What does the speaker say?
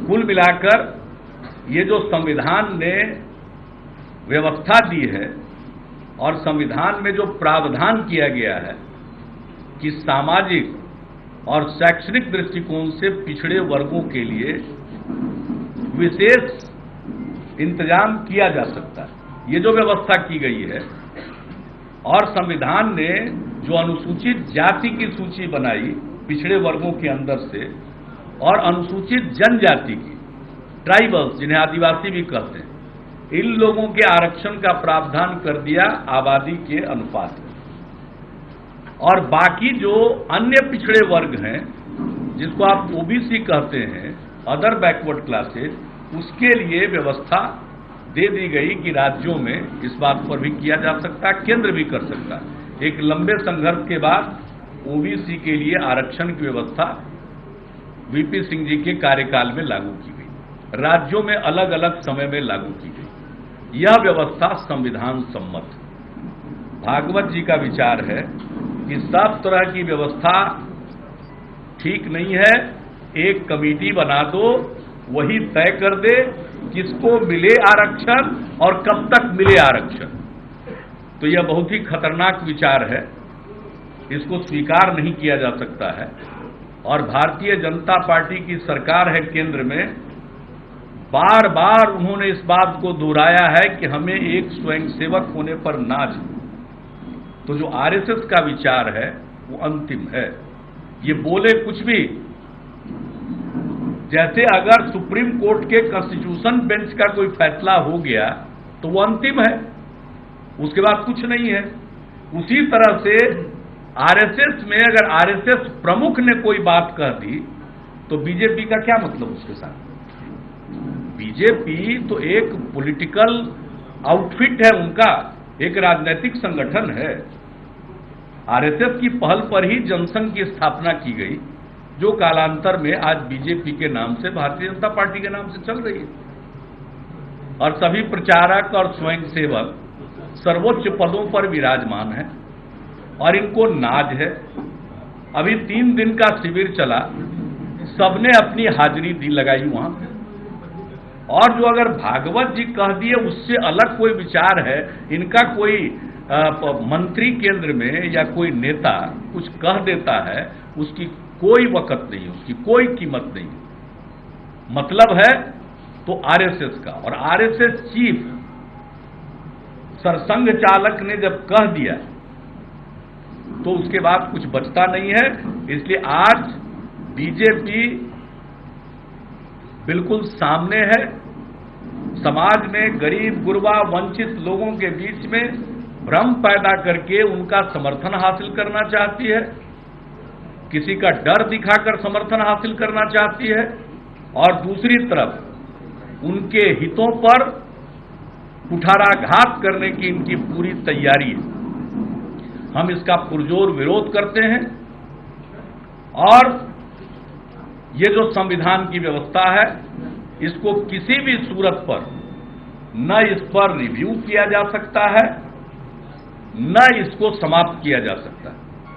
कुल मिलाकर ये जो संविधान ने व्यवस्था दी है और संविधान में जो प्रावधान किया गया है कि सामाजिक और शैक्षणिक दृष्टिकोण से पिछड़े वर्गों के लिए विशेष इंतजाम किया जा सकता है, ये जो व्यवस्था की गई है, और संविधान ने जो अनुसूचित जाति की सूची बनाई पिछड़े वर्गों के अंदर से, और अनुसूचित जनजाति की, ट्राइबल्स जिन्हें आदिवासी भी कहते हैं, इन लोगों के आरक्षण का प्रावधान कर दिया आबादी के अनुपात में। और बाकी जो अन्य पिछड़े वर्ग हैं, जिसको आप ओबीसी कहते हैं, अदर बैकवर्ड क्लासेज, उसके लिए व्यवस्था दे दी गई कि राज्यों में इस बात पर भी किया जा सकता है, केंद्र भी कर सकता है। एक लंबे संघर्ष के बाद ओबीसी के लिए आरक्षण की व्यवस्था वीपी सिंह जी के कार्यकाल में लागू की गई, राज्यों में अलग अलग समय में लागू की गई। यह व्यवस्था संविधान सम्मत। भागवत जी का विचार है कि सब तरह की व्यवस्था ठीक नहीं है, एक कमेटी बना दो, वही तय कर दे किसको मिले आरक्षण और कब तक मिले आरक्षण। तो यह बहुत ही खतरनाक विचार है, इसको स्वीकार नहीं किया जा सकता है। और भारतीय जनता पार्टी की सरकार है केंद्र में, बार बार उन्होंने इस बात को दोहराया है कि हमें एक स्वयंसेवक होने पर नाज है। तो जो आरएसएस का विचार है वो अंतिम है। ये बोले कुछ भी, जैसे अगर सुप्रीम कोर्ट के कॉन्स्टिट्यूशन बेंच का कोई फैसला हो गया तो वो अंतिम है, उसके बाद कुछ नहीं है। उसी तरह से आरएसएस में अगर आरएसएस प्रमुख ने कोई बात कह दी तो बीजेपी का क्या मतलब उसके साथ? बीजेपी तो एक पॉलिटिकल आउटफिट है, उनका एक राजनीतिक संगठन है। आरएसएस की पहल पर ही जनसंघ की स्थापना की गई, जो कालांतर में आज बीजेपी के नाम से, भारतीय जनता पार्टी के नाम से चल रही है। और सभी प्रचारक और स्वयंसेवक सर्वोच्च पदों पर विराजमान है और इनको नाज है। अभी 3 दिन का शिविर चला, सबने अपनी हाजिरी दी लगाई वहां। और जो अगर भागवत जी कह दिए उससे अलग कोई विचार है, इनका कोई मंत्री केंद्र में या कोई नेता कुछ कह देता है, उसकी कोई वक़्त नहीं, उसकी कोई कीमत नहीं। मतलब है तो आरएसएस का, और आरएसएस चीफ सरसंघ चालक ने जब कह दिया तो उसके बाद कुछ बचता नहीं है। इसलिए आज बीजेपी बिल्कुल सामने है, समाज में गरीब गुरबा वंचित लोगों के बीच में भ्रम पैदा करके उनका समर्थन हासिल करना चाहती है, किसी का डर दिखाकर समर्थन हासिल करना चाहती है, और दूसरी तरफ उनके हितों पर कुठाराघात करने की इनकी पूरी तैयारी है। हम इसका पुरजोर विरोध करते हैं। और ये जो संविधान की व्यवस्था है, इसको किसी भी सूरत पर न इस पर रिव्यू किया जा सकता है, न इसको समाप्त किया जा सकता है।